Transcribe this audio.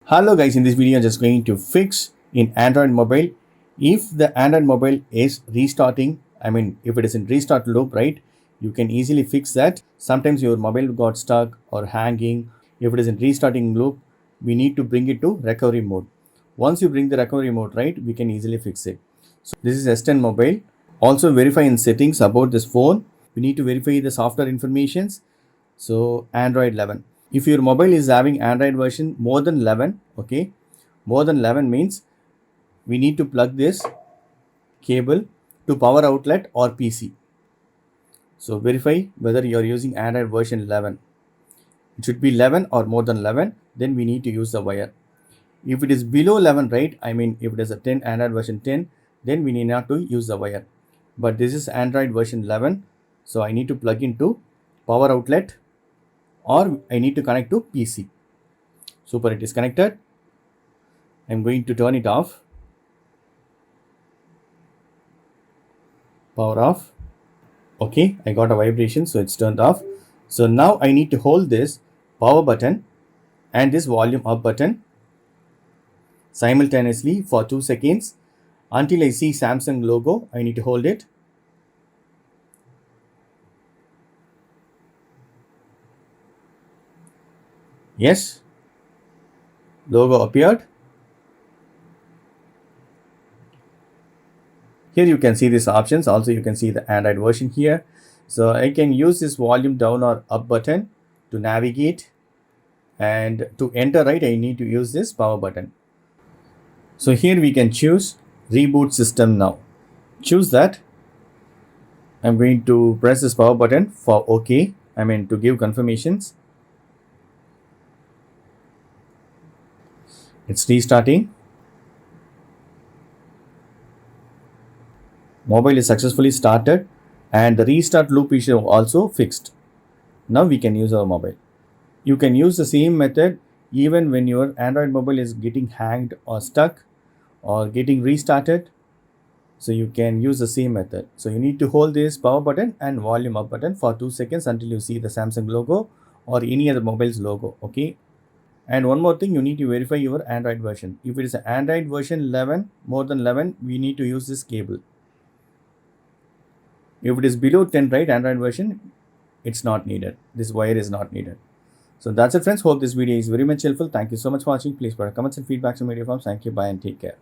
Hello guys, in this video I'm just going to fix in Android mobile if the Android mobile is restarting, if it is in restart loop, right? You can easily fix that. Sometimes your mobile got stuck or hanging. If it is in restarting loop, we need to bring it to recovery mode. Once you bring the recovery mode, right, we can easily fix it. So this is S10 mobile. Also verify in settings about this phone. We need to verify the software informations. So Android 11. If your mobile is having Android version more than 11, okay, more than 11 means we need to plug this cable to power outlet or PC. So verify whether you are using Android version 11. It should be 11 or more than 11, then we need to use the wire. If it is below 11, right, if it is a 10 Android version 10, then we need not to use the wire. But this is Android version 11, so I need to plug into power outlet or I need to connect to PC. Super, it is connected. I'm going to turn it off. Power off. Okay, I got a vibration, so it's turned off. So now I need to hold this power button and this volume up button simultaneously for 2 seconds until I see Samsung logo. I need to hold it. Yes, logo appeared. Here you can see these options. Also you can see the Android version here. So I can use this volume down or up button to navigate, and to enter, right, I need to use this power button. So here we can choose reboot system now. Choose that. I'm going to press this power button for OK. To give confirmations. It's restarting. Mobile is successfully started and the restart loop is also fixed. Now we can use our mobile. You can use the same method even when your Android mobile is getting hanged or stuck or getting restarted. So you can use the same method. So you need to hold this power button and volume up button for 2 seconds until you see the Samsung logo or any other mobile's logo. Okay. And one more thing, you need to verify your Android version. If it is an Android version 11, more than 11, we need to use this cable. If it is below 10, right, Android version, it's not needed. This wire is not needed. So that's it, friends. Hope this video is very much helpful. Thank you so much for watching. Please put comments and feedbacks in video forms. Thank you. Bye and take care.